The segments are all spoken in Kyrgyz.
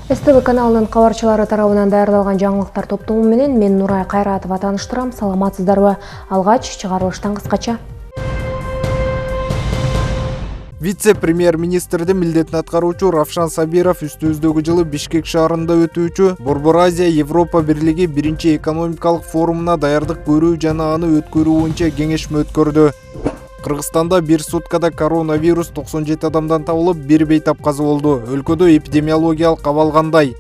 СТВ каналынын кабарчылары тарабынан даярдалган жаңылыктар топтому менен мен Нурай Кайратова тааныштырам. Саламатсыздарбы? Алгач чыгарылыштан кыскача. Вице-премьер-министрдин милдетин аткаруучу Равшан Сабиров үстүбүздөгү жылы Бишкек шаарында өтүүчү Борбор Азия Европа бирлиги биринчи экономикалык форумуна даярдык көрүү жана аны өткөрүү боюнча кеңешме өткөрдү. Кыргызстанда бир суткада коронавирус 97 адамдан табылып, бир бейтап каза болду. Өлкөдө эпидемиологиялык абал кандай?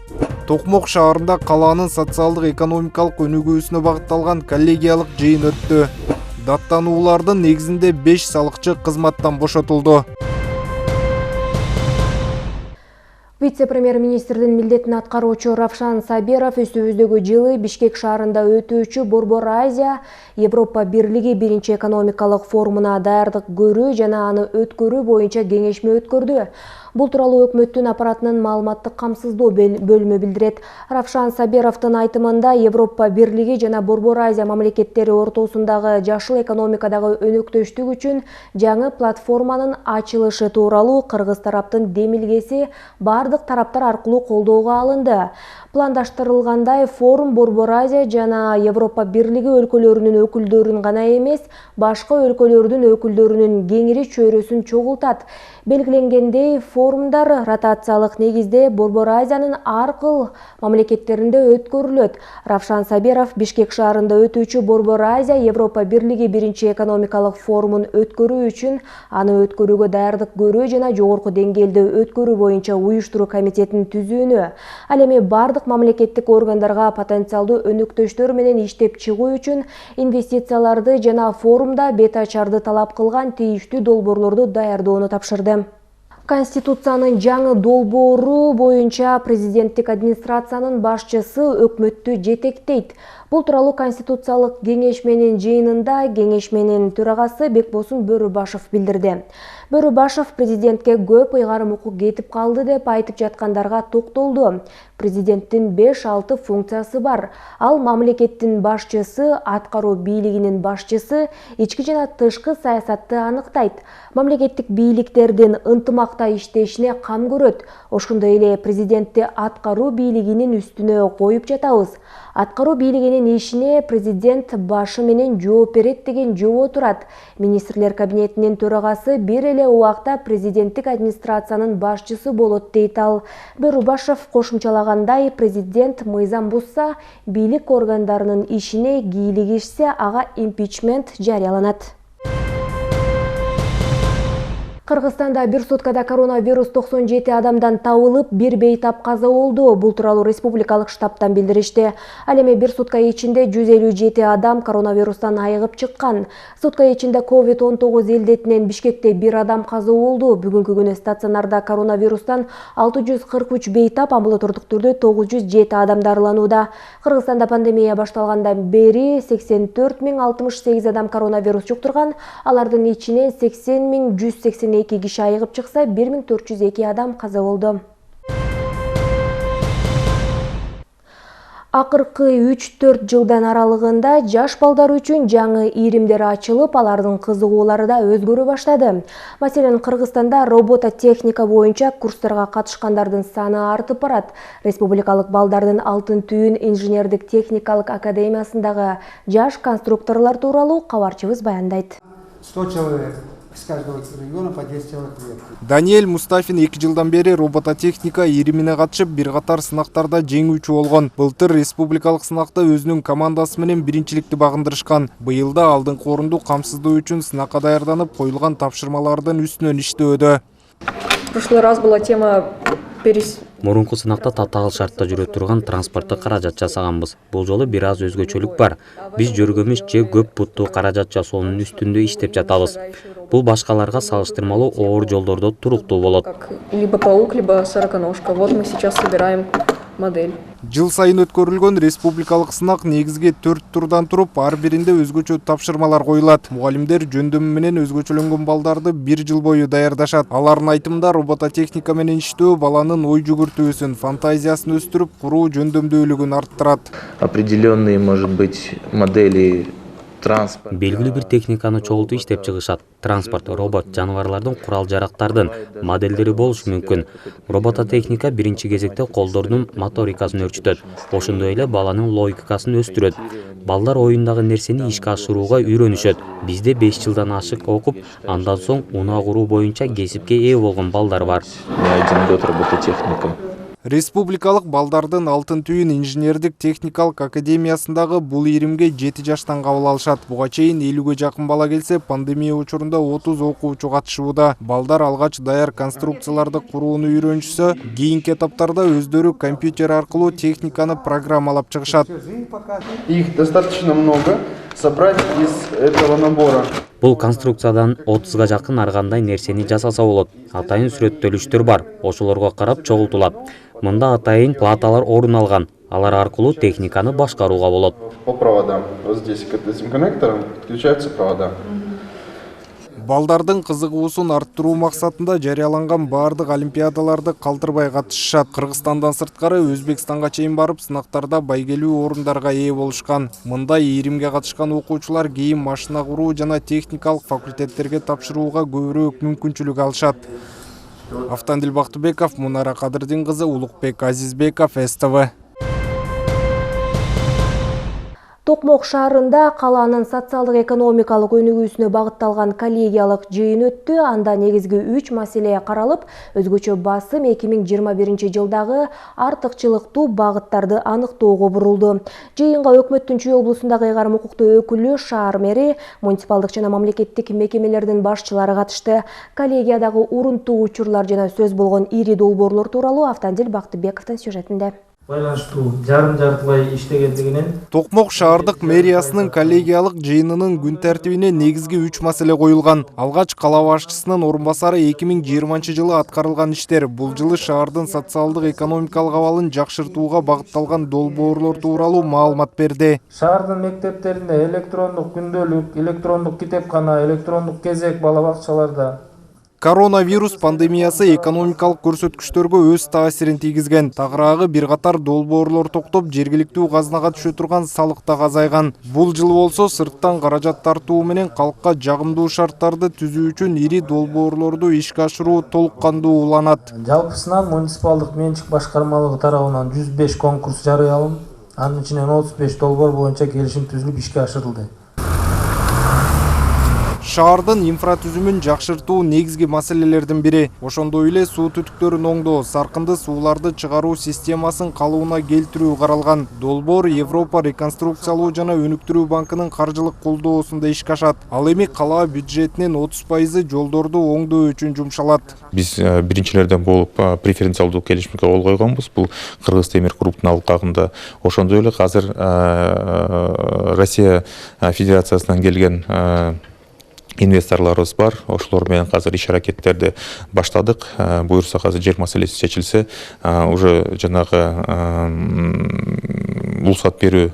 Токмок шаарында калаанын социалдык экономикалык өнүгүүсүнө багытталган коллегиялык жыйын өттү. Даттануулардын негизинде 5 салыкчы кызматтан бошотулду. Вице-премьер-министрдин милдетин аткаруучу Равшан Сабиров үстүбүздөгү жылы Бишкек шаарында өтүүчү Борбор Азия Европа бирлиги биринчи экономикалык форумуна даярдык көрүү жана аны өткөрүү боюнча кеңешме өткөрдү. Бул тууралуу өкмөттүн аппаратынын маалыматтык камсыздоо бөлүмү билдирет. Равшан Сабировдун айтымында Европа бирлиги жана Борбор Азия мамлекеттери ортосундагы жашыл экономикадагы өнөктөштүк үчүн жаңы платформанын ачылышы тууралуу кыргыз тараптын демилгеси бардык тараптар аркылуу колдоого алынды. Пландаштырылгандай, форум Борбор Азия жана Европа бирлиги өлкөлөрүнүн өкүлдөрүн гана эмес, башка өлкөлөрдүн өкүлдөрүнүн кеңири чөйрөсүн чогултат. Белгиленгендей, форумдар ротациялык негизде Борбор Азиянын ар кыл мамлекеттеринде өткөрүлөт. Равшан Сабиров Бишкек шаарында өтүүчү Борбор Азия Европа бирлиги биринчи экономикалык форумун өткөрүү үчүн аны өткөрүүгө даярдык көрүү жана жогорку деңгээлде өткөрүү боюнча уюштуруу комитетин түзүүнү, ал эми бардык мамлекеттик органдарга потенциалдуу өнөктөштөр менен иштеп чыгуу үчүн инвестицияларды жана форумда бет ачарды талап кылган тийиштүү долбоорлорду даярдоону тапшырды. Конституциянын жаңы долбоору боюнча президенттик администрациянын башчысы өкмөттү жетектейт. Бул тууралуу Конституциялык кеңешменин жыйынында кеңешменин төрагасы Бекбосун Бөрүбашев билдирди. Бөрүбашев президентке көп ыйгарым укук кетип калды деп айтып жаткандарга токтолду. Президенттин 5-6 функциясы бар. Ал мамлекеттин башчысы, аткаруу бийлигинин башчысы, ички жана тышкы саясатты аныктайт. Мамлекеттик бийликтердин ынтымакта иштешине кам көрөт. Ошондой эле президентти аткаруу бийлигинин үстүнө коюп жатабыз. Аткаруу бийлигинин ишине президент башы менен жооп берет деген жобо турат. Министрлер кабинетинин төрагасы бир эле убакта президенттик администрациянын башчысы болот дейт ал. Бөрүбашев кошумчалагандай, президент мыйзам бузса, бийлик органдарынын ишине кийлигишсе, ага импичмент жарыяланат. Кыргызстанда бир суткада коронавирус 97 адамдан табылып, бир бейтап каза болду. Бул тууралуу республикалык штабтан билдиришти. Ал эми бир сутка ичинде 157 адам коронавирустан айыгып чыккан. Сутка ичинде COVID-19 илдетинен Бишкекте бир адам каза болду. Бүгүнкү күнү стационарда коронавирустан 643 бейтап, амбулатордук түрдө 907 адам дарыланууда. Кыргызстанда пандемия башталгандан бери 84 068 адам коронавирус жуктурган. Алардын ичинен 80 182 киши айыгып чыкса, 1402 адам каза болду. Акыркы 3-4 жылдан аралыгында жаш балдар үчүн жаңы иримдер ачылып, алардын кызыгуулары да өзгөрө баштады. Маселен, Кыргызстанда робототехника боюнча курстарга катышкандардын саны артып барат. Республикалык балдардын алтын түйүн инженердик техникалык академиясындагы жаш конструкторлор тууралуу кабарчыбыз баяндайт. 100 человек. Из каждого региона по 10 человек. Даниэль Мустафин 2 жылдан бери робототехника иримине катышып, бир катар сынактарда жеңүүчү болгон. Былтыр республикалык сынакта өзүнүн командасы менен биринчиликти багындырышкан. Быйылда алдыңкы орунду камсыздоо үчүн сынакка даярданып, коюлган тапшырмалардын үстүнөн иштөөдө. В прошлый раз была тема Мурунку сынакта таптагыл шартта жүрө турган транспорттук каражат жасаганбыз. Бул жолу бир аз өзгөчөлүк бар. Биз жөргөмүш же көп буттуу каражат жасоонун үстүндө иштеп жатабыз. Бул башкаларга салыштырмалуу оор жолдордо туруктуу болот. Либо паук, либо сороконожка. Вот мы сейчас собираем модель. Жыл сайын өткөрүлгөн республикалык сынак негизги 4 турдан туруп, ар биринде өзгөчө тапшырмалар коюлат. Мугалимдер жөндөмү менен өзгөчөлөнгөн балдарды 1 жыл бою даярдашат. Алардын айтымында робототехника менен иштөө баланын ой жүгүртүүсүн, фантазиясын өстүрүп, куруу жөндөмдүүлүгүн арттырат. Определенные, может быть, модели белгилүү бир техниканы чогултуп иштеп чыгышат. Транспорт, робот, жаныбарлардын курал жарактардын модельдери болушу мүмкүн. Робототехника биринчи кезекте колдордун моторикасын өрчүтөт. Ошондой эле баланын логикасын өстүрөт. Балдар оюндагы нерсени ишке ашырууга үйрөнүшөт. Бизде 5 жылдан ашык окуп, андан соң унаа куруу боюнча кесипке ээ болгон балдар бар. Республикалык балдардын алтын түйүн инженердик техникалык академиясындагы бул иримге 7 жаштан кабыл алышат. Буга чейин 50ге жакын бала келсе, пандемия учурунда 30 окуучу катышууда. Балдар алгач даяр конструкцияларды курууну үйрөнүшсө, кийинки этаптарда өздөрү компьютер аркылуу техниканы программалап чыгышат. Их достаточно много. Собрать из этого набора. Бул конструкциядан 30га жакын ар кандай нерсени жасаса болот. Атайын сүрөттөлүштөр бар, ошолорго карап чогултулат. Мында атайын платалар орун алган. Алар аркылуу техниканы башкарууга болот. По проводам. Вот здесь к этим коннекторам подключаются провода. Балдардын кызыгуусун арттыруу максатында жарыяланган баардык олимпиадаларды калтырбай катышышат. Кыргызстандан сырткары Өзбекстанга чейин барып, сынактарда байгелүү орундарга ээ болушкан. Мындай иримге катышкан окуучулар кийин машина куруу жана техникалык факультеттерге тапшырууга көбүрөөк мүмкүнчүлүк алышат. Автандил Бактыбеков, Мунара Кадырдин кызы, Улукбек Азизбеков, СТВ. Токмок шаарында калаанын социалдык экономикалык өнүгүүсүнө багытталган коллегиялык жыйын өттү. Анда негизги 3 маселе каралып, өзгөчө басым 2021 жылдагы артыкчылыктуу багыттарды аныктоого бурулду. Жыйынга өкмөттүн Чүй облусундагы ыйгарым укуктуу өкүлү, шаар мэри, муниципалдык жана мамлекеттик мекемелердин башчылары катышты. Коллегиядагы урунтуу учурлар жана сөз болгон ири долбоорлор тууралуу Автандил Бактыбековдун сюжетинде. Байланыштуу жарым-жартылай иштегендигинен Токмок шаардык мэриясынын коллегиялык жыйынынын күн тартибине негизги 3 маселе коюлган. Алгач кала башчысынын орун басары 2020 жылы аткарылган иштер. Бул жылы шаардын социалдык экономикалык абалын жакшыртууга багытталган долбоорлор тууралуу маалымат берди. шаардын мектептеринде электрондук күндөлүк, электрондук китепкана, электрондук кезек бала бакчаларда Коронавирус пандемиясы экономикалык көрсөткүчтөргө өз таасирин тийгизген. Тагыраагы бир катар долбоорлор токтоп, жергиликтүү казынага түшө турган салык да азайган. Бул жылы болсо сырттан каражат тартуу менен калкка жагымдуу шарттарды түзүү үчүн ири долбоорлорду ишке ашыруу толук кандуу уланат. жалпысынан муниципалдык менчик башкармалыгы тарабынан 105 конкурс жарыяланып, анын ичинен 35 долбоор боюнча келишим түзүлүп ишке ашырылды. Шаардын инфратүзүмүн жакшыртуу негизги маселелердин бири. Ошондой эле суу түтүктөрүн оңдоо, саркынды сууларды чыгаруу системасын калыбына келтирүү каралган. Долбоор Европа реконструкциялоо жана өнүктүрүү банкынын каржылык колдоосунда ишке ашат. Ал эми кала бюджетинин 30% жолдорду оңдоо үчүн жумшалат. Биз биринчилерден болуп преференциалдуу келишимге кол койгонбуз. Бул Кыргыз темир групптун алкагында. Ошондой эле азыр Россия Федерациясынан келген инвесторлорубуз бар. Ошолор менен азыр иш аракеттерди баштадык. Буюрса азыр жер маселеси чечилсе, уже жанагы улсат берүү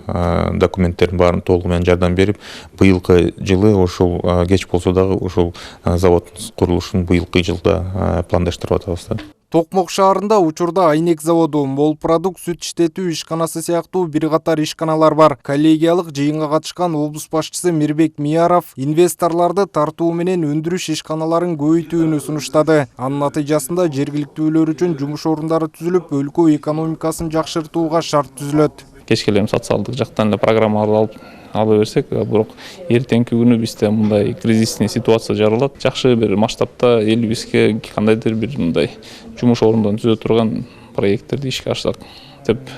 документтерин баарын толугу менен жардам берип, быйылкы жылы ошол кеч болсо дагы ошол завод курулушун быйылкы жылда пландаштырып атабыз. Токмок шаарында учурда Айнек заводу, Мол продукт сүт иштетүү ишканасы сыяктуу бир катар ишканалар бар. Коллегиялык жыйынга катышкан облус башчысы Мирбек Мияров инвесторлорду тартуу менен өндүрүш ишканаларын көбөйтүүнү сунуштады. Анын натыйжасында жергиликтүүлөр үчүн жумуш орундары түзүлүп, өлкө экономикасын жакшыртууга шарт түзүлөт. Кеч келем социалдык жактан эле программаларды ала берсек, бирок эртеңки күнү бизде мындай кризисный ситуация жаралат. Жакшы бир масштабта эл бизге кандайдыр бир мындай жумуш орундарын түзө турган проекттерди ишке ашсак деп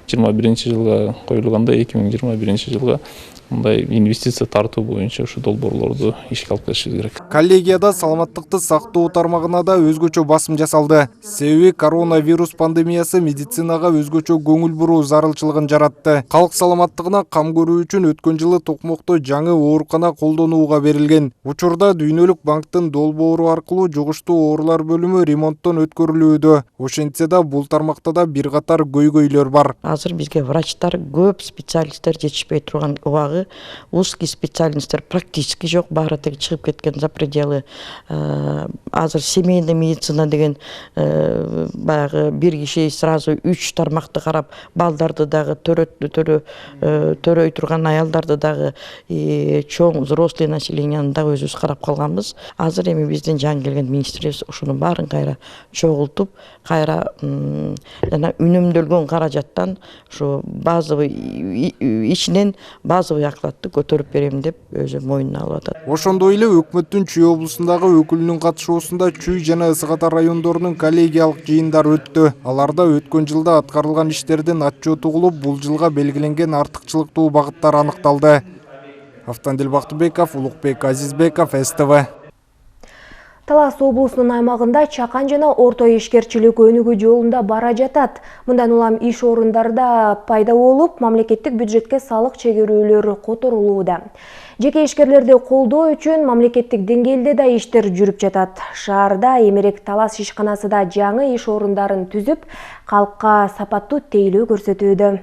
21 жылга коюлгандай, 2021 жылга мындай инвестиция тартуу боюнча ушу долбоорлорду ишке алып келишибиз керек. Коллегияда саламаттыкты сактоо тармагына да өзгөчө басым жасалды. Себеби коронавирус пандемиясы медицинага өзгөчө көңүл буруу зарылчылыгын жаратты. Калк саламаттыгына кам көрүү үчүн өткөн жылы Токмокто жаңы оорукана колдонууга берилген. Учурда Дүйнөлүк банктын долбоору аркылуу жугуштуу оорулар бөлүмү ремонттон өткөрүлүүдө. Ошентсе да бул тармакта да бир катар көйгөйлөр бар. Азыр бизге врачтар көп, специалисттер жетишпей турган убагы дагы узкий специальностьтер практически жок, баары теги чыгып кеткен за пределы. Азыр семейный медицина деген баягы бир киши сразу 3 тармакты карап, балдарды дагы төрөй турган аялдарды дагы чоң взрослый населенияны дагы өзүбүз карап калганбыз. Азыр эми биздин жаңы келген министрибиз ушунун баарын кайра чогултуп, кайра жана үнөмдөлгөн каражаттан ушу базовый ичинен базовый окладты көтөрүп берем деп өзү мойнуна алып атат. Ошондой эле өкмөттүн Чүй облусундагы өкүлүнүн катышуусунда Чүй жана Ысык Ата райондорунун коллегиялык жыйындар өттү. Аларда өткөн жылда аткарылган иштердин отчету кылып, бул жылга белгиленген артыкчылыктуу багыттар аныкталды. Автандил Бактыбеков, Улукбек Азизбеков, СТВ. Талас облусунун аймагында чакан жана орто ишкерчилик өнүгүү жолунда бара жатат. Мындан улам иш орундарда пайда болуп, мамлекеттик бюджетке салык чегерүүлөр которулууда. Жеке ишкерлерди колдоо үчүн мамлекеттик деңгээлде да иштер жүрүп жатат. Шаарда Эмерек Талас ишканасы да жаңы иш орундарын түзүп, калкка сапаттуу тейлөө көрсөтүүдө.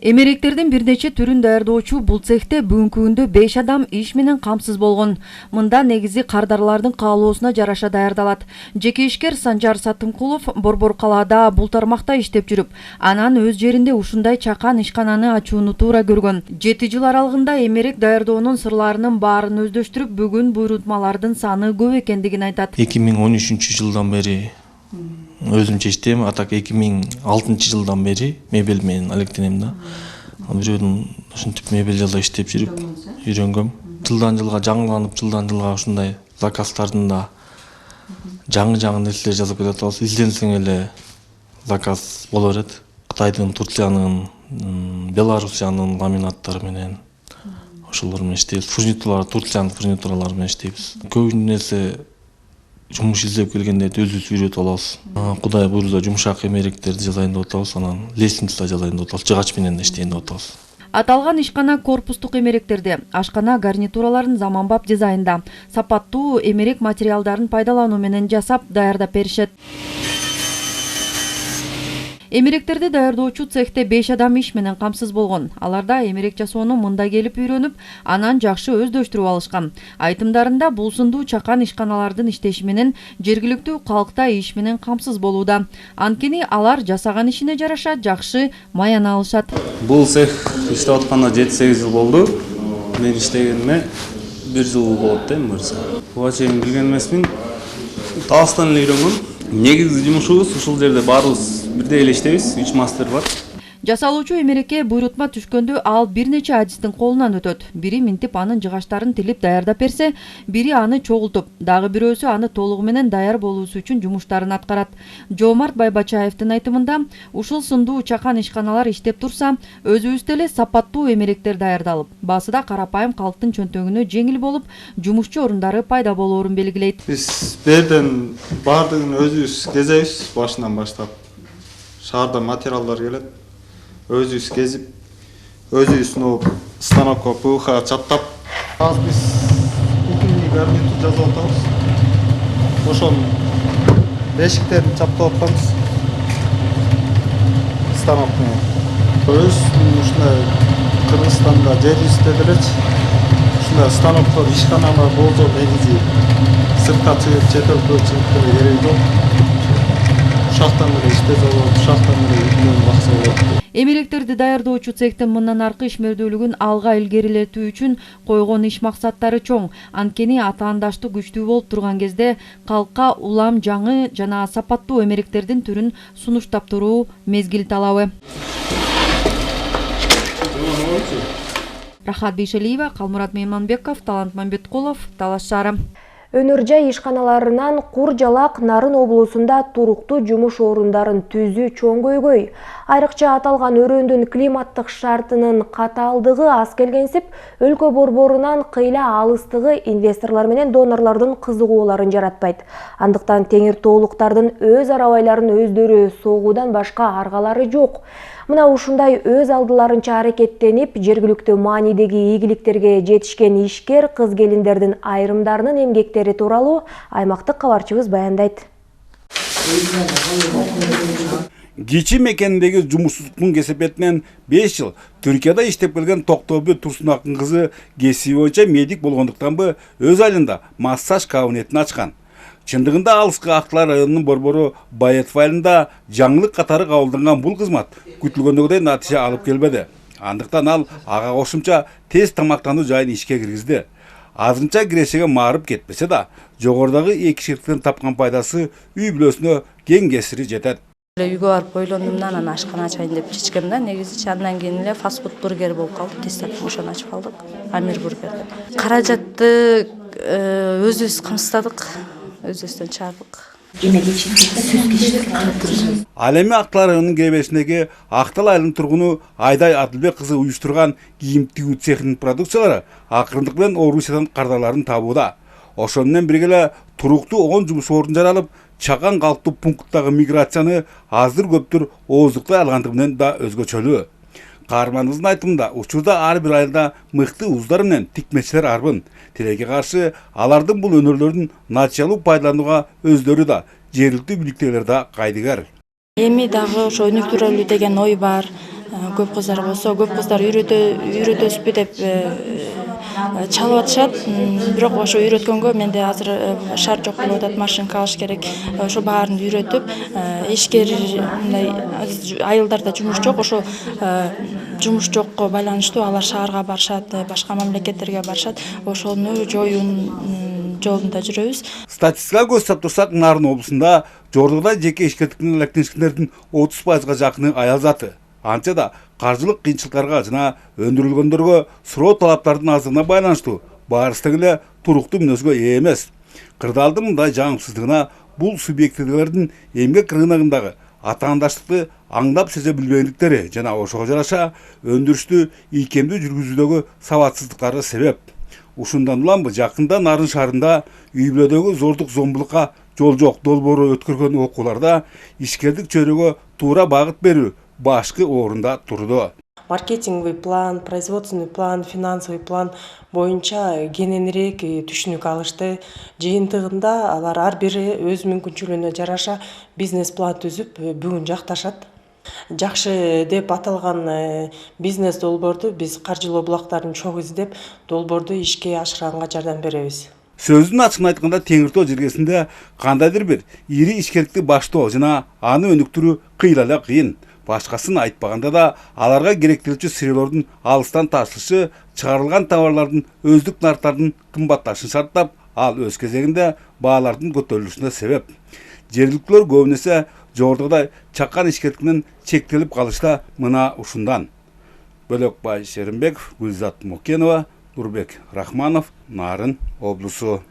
Эмеректердин бир нече түрүн даярдоочу бул цехте бүгүнкү күндө 5 адам иш менен камсыз болгон. Мында негизи кардарлардын каалоосуна жараша даярдалат. Жеке ишкер Санжар Сатымкулов Борбор калаада бул тармакта иштеп жүрүп, анан өз жеринде ушундай чакан ишкананы ачууну туура көргөн. 7 жыл аралыгында эмерек даярдоонун сырларынын баарын өздөштүрүп, бүгүн буйрутмалардын саны көп экендигин айтат. 2013-жылдан бери өзүмчө иштейм, атак 2006 жылдан бери мебель менен алектенем да. Бирөөдүн ушинтип мебель жалда иштеп жүрүп үйрөнгөм. Жылдан жылга жаңыланып, жылдан жылга ушундай заказдардын да жаңы нерселер жазып келатабыз. Изденсең эле заказ боло берет. Кытайдын, Турциянын, Белоруссиянын ламинаттары менен ошолор менен иштейбиз. Фурнитуралар, Турциянын фурнитуралары менен иштейбиз. Көп нерсе жумуш издеп келгенде өзүбүз үйрөтүп алабыз. Кудай буйрса жумшак эмеректерди жасайын деп атабыз, анан лестница жасайын деп атабыз, жыгач менен иштейин деп атабыз. Аталган ишкана корпустук эмеректерди, ашкана гарнитураларын заманбап дизайнда, сапаттуу эмерек материалдарын пайдалануу менен жасап даярдап беришет. Эмеректерди даярдоочу цехте 5 адам иш менен камсыз болгон. Аларда эмерек жасоону мында келип үйрөнүп, анан жакшы өздөштүрүп алышкан. Айтымдарында бул сындуу чакан ишканалардын иштеши менен жергиликтүү калкта иш менен камсыз болууда. Анткени алар жасаган ишине жараша жакшы маяна алышат. Бул цех иштеп атканда 7-8 жыл болду. Мен иштегениме 1 жыл болот дейм буюрса. Буга чейин билген эмесмин. Таластан эле үйрөнгөм. Негизи жумушубуз ушул жерде баарыбыз бирдей эле иштейбиз, 3 мастер бар. Жасалуучу эмерекке буйрутма түшкөндө ал бир нече адистин колунан өтөт. Бири минтип анын жыгаштарын тилип даярдап берсе, бири аны чогултуп, дагы бирөөсү аны толугу менен даяр болуусу үчүн жумуштарын аткарат. Жоомарт Байбачаевдин айтымында, ушул сындуу чакан ишканалар иштеп турса, өзүбүздө эле сапаттуу эмеректер даярдалып, баасы да карапайым калктын чөнтөгүнө жеңил болуп, жумушчу орундары пайда болоорун белгилейт. Биз берден баардыгын өзүбүз кезебиз башынан баштап. Шаарда материалдар келет. Өзүбүз кезип, өзүбүз станокко ПВХ чаптап, азыр биз кухонный гарнитур жасап атабыз. Ошонун бешиктерин чаптап атканбыз. Станок менен. Ушундай Кыргызстанда жер жүзүндө делечи. Ушундай станоктор, ишканалар болсо негизи сыртка чыгып, чет өлкөгө чыгып деле кереги жок. Ушактан эле иштесе болот, ушактан эле үйдөн бакса болот. Эмеректерди даярдоочу цехтин мындан аркы ишмердүүлүгүн алга илгерилетүү үчүн койгон иш максаттары чоң. Анткени атаандаштуу күчтүү болуп турган кезде калкка улам жаңы жана сапаттуу эмеректердин түрүн сунуштап туруу мезгил талабы. Рахат Бейшалиева, Калмурат Мейманбеков, Талант Мамбеткулов, Талас шаары. Өнөр жай ишканаларынан Кур Жалак Нарын облусунда туруктуу жумуш орундарын түзүү чоң көйгөй. Айрыкча аталган өрөөндүн климаттык шартынын катаалдыгы аз келгенсип, өлкө борборунан кыйла алыстыгы инвесторлор менен донорлордун кызыгууларын жаратпайт. Андыктан теңир тоолуктардын өз арабайларын өздөрү согуудан башка аргалары жок. Мына ушундай өз алдыларынча аракеттенип, жергиликтүү маанидеги ийгиликтерге жетишкен ишкер кыз-келиндердин айрымдарынын эмгектери тууралуу аймактык кабарчыбыз баяндайт. Кичи мекеніндегі жұмыссыздықтың кесепетінен 5 жыл Түркияда иштеп келген Токтообү Турсунактын кызы кесиби боюнча медик болгондуктан өз айылында массаж кабинетин ачкан. Чындыгында Алыскы Актылар районунун борбору Байетов айылында жаңылык катары кабылданган бул кызмат күтүлгөндөй натыйжа алып келбеди. Андыктан ал ага кошумча тез тамактануу жайын ишке киргизди. Азырынча кирешеге маарып кетпесе да, жогорудагы эки ширктен тапкан пайдасы үй бүлөсүнө кең кесири жетет. Үйгө барып ойлондумдан анан ашкана ачайын деп чечкем да, негизи андан кийин эле фастфуд бургер болуп калды. Тез тапкан ошону ачып калдык. Амир бургер. Каражатты өзүбүз камсыздадык, өзүбүздөн чыгардык. Ал эми Актылар районунун кебесиндеги Актал айылынын тургуну Айдай Адылбек кызы уюштурган кийим тигүү цехинин продукциялары акырындык менен Орусиядан кардарларын табууда. Ошону менен бирге эле туруктуу 10 жумуш орун жаралып, чакан калктуу пункттагы миграцияны аздыр көптүр ооздуктай алгандыгы менен да өзгөчөлүү. Каарманыбыздын айтымында, учурда ар бир айылда мыкты уздар менен тикмечилер арбын. Тилекке каршы алардын бул өнөрлөрүн натыйжалуу пайдаланууга өздөрү да, жергиликтүү бийликтегилер да кайдыгер. Эми дагы ошо өнүктүрөлү деген ой бар. Көп кыздар болсо, көп кыздар үйрөтөсүзбү деп чалып атышат. Бирок ошо үйрөткөнгө менде азыр шарт жок болуп атат, машинка алыш керек. Ошо баарын үйрөтүп, ишкер мындай айылдарда жумуш жок, ошо жумуш жокко байланыштуу алар шаарга барышат, башка мамлекеттерге барышат. Ошону жоюунун жолунда жүрөбүз. Статистикага көз сап турсак, Нарын облусунда жогоруда жеке ишкерликтин электенишкендердин 30%га жакыны аял заты. Анча да каржылык кыйынчылыктарга жана өндүрүлгөндөргө суроо талаптардын аздыгына байланыштуу баарысы эле туруктуу мүнөзгө ээ эмес. Кырдаалдын мындай жаңсыздыгына бул субъектилердин эмгек рыногундагы атаандаштыкты аңдап сезе билбегендиктери жана ошого жараша өндүрүштү ийкемдүү жүргүзүүдөгү сабатсыздыктары себеп. Ушундан уламбы жакында Нарын шаарында үй бүлөдөгү зордук зомбулукка жол жок долбоору өткөргөн окууларда ишкердик чөйрөгө туура багыт берүү башкы орунда турду. Маркетинговый план, производственный план, финансовый план боюнча кененирээк түшүнүк алышты. Жыйынтыгында алар ар бири өз мүмкүнчүлүгүнө жараша бизнес план түзүп бүгүн жакташат. Жакшы деп аталган бизнес долбоорду биз каржылоо булактарын чогуу издеп, долбоорду ишке ашырганга жардам беребиз. Сөздүн ачыгын айтканда Теңир Тоо жергесинде кандайдыр бир ири ишкерликти баштоо жана аны өнүктүрүү кыйла эле кыйын. Башкасын айтпаганда да аларга керектелүүчү сыйроолордун алыстан ташылышы, чыгарылган товарлардын өздүк нарктардын кымбатташын шарттап, ал өз кезегинде баалардын көтөрүлүшүнө себеп. Жергиликтүүлөр көбүн эсе жогорудагыдай чакан ишкерлик чектелип калышта мына ушундан. Бөлөкбай Шеримбеков, Гүлзат Мукенова, Нурбек Рахманов, Нарын облусу.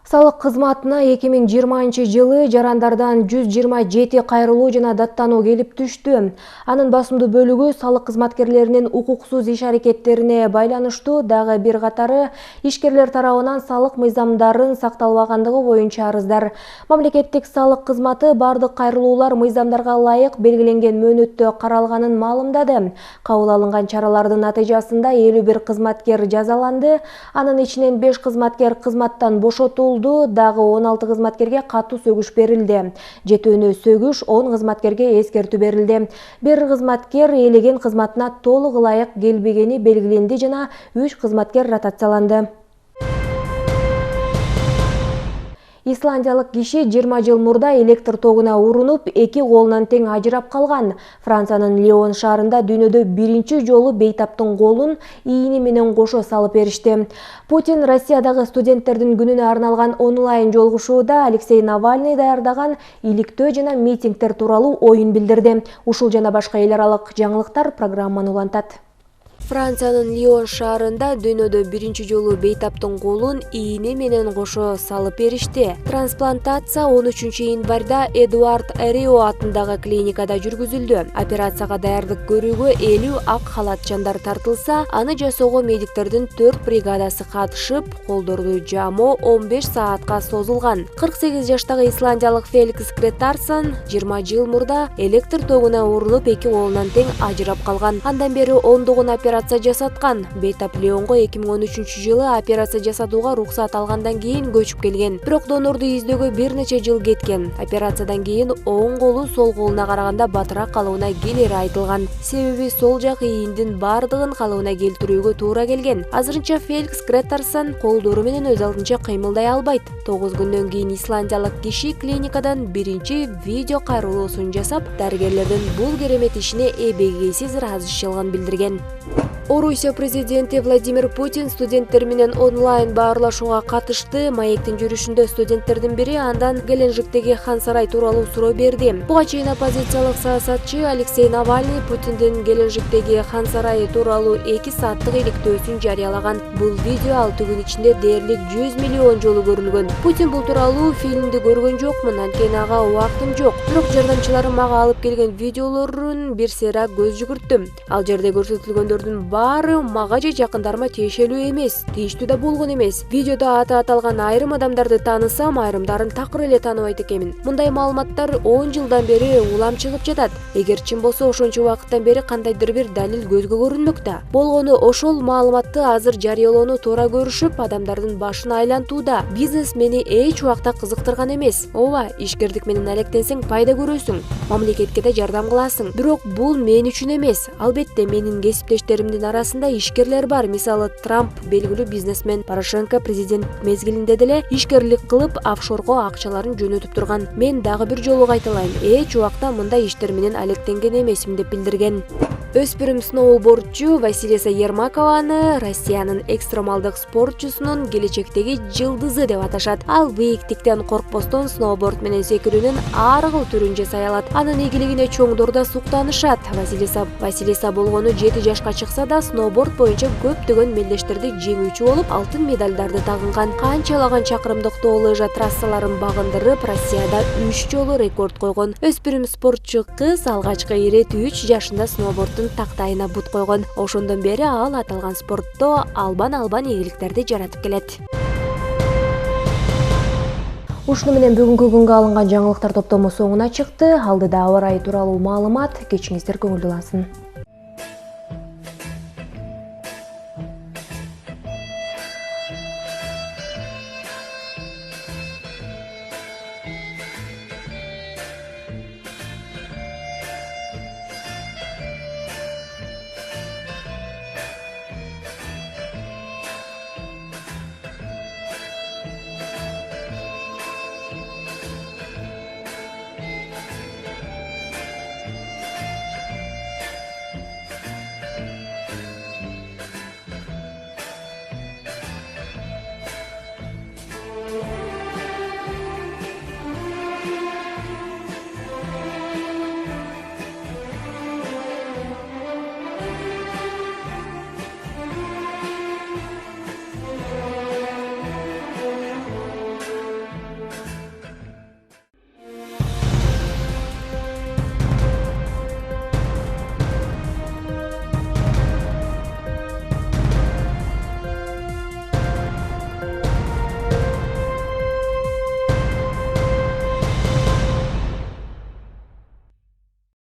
Салык кызматына 2020 жылы жарандардан 127 кайрылуу жана даттануу келип түштү. Анын басымдуу бөлүгү салык кызматкерлеринин укуксуз иш аракеттерине байланыштуу, дагы бир катары ишкерлер тарабынан салык мыйзамдарын сакталбагандыгы боюнча арыздар. Мамлекеттик салык кызматы бардык кайрылуулар мыйзамдарга ылайык белгиленген мөөнөттө каралганын маалымдады. Кабыл алынган чаралардын натыйжасында 51 кызматкер жазаланды, анын ичинен 5 кызматкер кызматтан бошотулду. Дагы 16 кызматкерге катуу сөгүш берилди. Жетөөнө сөгүш 10 кызматкерге эскертүү берилди. Бир кызматкер ээлеген кызматына толук ылайык келбегени белгиленди жана 3 кызматкер ротацияланды. Исландиялык киши 20 жыл мурда электр тогуна урунуп, 2 колунан тең ажырап калган. Франциянын Лион шаарында дүйнөдө биринчи жолу бейтаптын колун ийини менен кошо салып беришти. Путин Россиядагы студенттердин күнүнө арналган онлайн жолугушууда Алексей Навальный даярдаган иликтөө жана митингдер тууралуу оюн билдирди. Ушул жана башка эл аралык жаңылыктар программаны улантат. Франциянын Лион шаарында дүйнөдө биринчи жолу бейтаптын колун ийини менен кошо салып беришти. Трансплантация 13 январда Эдуард Эрио атындагы клиникада жүргүзүлдү. Операцияга даярдык көрүүгө 50 ак халатчандар тартылса, аны жасоого медиктердин 4 бригадасы катышып, колдорду жамоо 15 саатка созулган. 48 жаштагы исландиялык Феликс Гретарсон 20 жыл мурда электр тогуна урунуп 2 колунан тең ажырап калган. Андан бери ондогон операция операция жасаткан. Бейтап Леонго 2013-жылы операция жасатууга уруксат алгандан кийин көчүп келген. Бирок донорду издөөгө бир нече жыл кеткен. Операциядан кийин оң колу сол колуна караганда батыраак калыбына келери айтылган. Себеби сол жак ийиндин бардыгын калыбына келтирүүгө туура келген. Азырынча Феликс Гретарсон колдору менен өз алдынча кыймылдай албайт. 9 күндөн кийин исландиялык киши клиникадан биринчи видео кайрылуусун жасап, дарыгерлердин бул керемет ишине эбегейсиз ыраазычылыгын билдирген. Орусия президенти Владимир Путин студенттер менен онлайн баарлашууга катышты. Маектин жүрүшүндө студенттердин бири андан Геленджиктеги Хан сарай тууралуу суроо берди. Буга чейин оппозициялык саясатчы Алексей Навальный Путиндин Геленджиктеги Хан сарайы тууралуу 2 сааттык иликтөөсүн жарыялаган. Бул видео 6 күн ичинде дээрлик 100 миллион жолу көрүлгөн. Путин бул тууралуу фильмди көргөн жокмун, анткени ага убактым жок. Бирок жардамчыларым мага алып келген видеолорун бир сыйра көз жүгүрттүм. Ал жерде көрсөтүлгөндөрдүн баары мага же жакындарыма тиешелүү эмес, тийиштүү да болгон эмес. Видеодо аты аталган айрым адамдарды таанысам, айрымдарын такыр эле тааныбайт экенмин. Мындай маалыматтар 10 жылдан бери улам чыгып жатат. Эгер чын болсо, ошончо убакыттан бери кандайдыр бир далил көзгө көрүнмөк да. Болгону ошол маалыматты азыр жарыялоону туура көрүшүп, адамдардын башын айлантууда. Бизнес мени эч убакта кызыктырган эмес. Ооба, ишкердик менен алектенсең пайда көрөсүң, мамлекетке да жардам кыласың. Бирок бул мен үчүн эмес. Албетте менин кесиптештеримдин арасында ишкерлер бар. Мисалы Трамп белгилүү бизнесмен, Порошенко президент мезгилинде деле ишкерлик кылып офшорго акчаларын жөнөтүп турган. Мен дагы бир жолу кайталайм, эч убакта мындай иштер менен алектенген эмесмин деп билдирген. Өспүрүм сноубордчу Василиса Ермакованы Россиянын экстремалдык спортчусунун келечектеги жылдызы деп аташат. Ал бийиктиктен коркпостон сноуборд менен секирүүнүн ар кыл түрүн жасай алат. Анын ийгилигине чоңдор да суктанышат. Василиса болгону 7 жашка чыкса да сноуборд боюнча көптөгөн мелдештерди жеңүүчү болуп, алтын медалдарды тагынган. Канчалаган чакырымдык лыжа трассаларын багындырып, Россияда 3 жолу рекорд койгон. Өспүрүм спортчу кыз алгачкы 23 жашында сноубордтун тактайына бут койгон. Ошондон бери ал аталган спортто албан ийгиликтерди жаратып келет. Ушуну менен бүгүнкү күнгө алынган жаңылыктар топтому соңуна чыкты. Алдыда аба ырайы тууралуу маалымат. Кечиңиздер көңүлдүү улансын.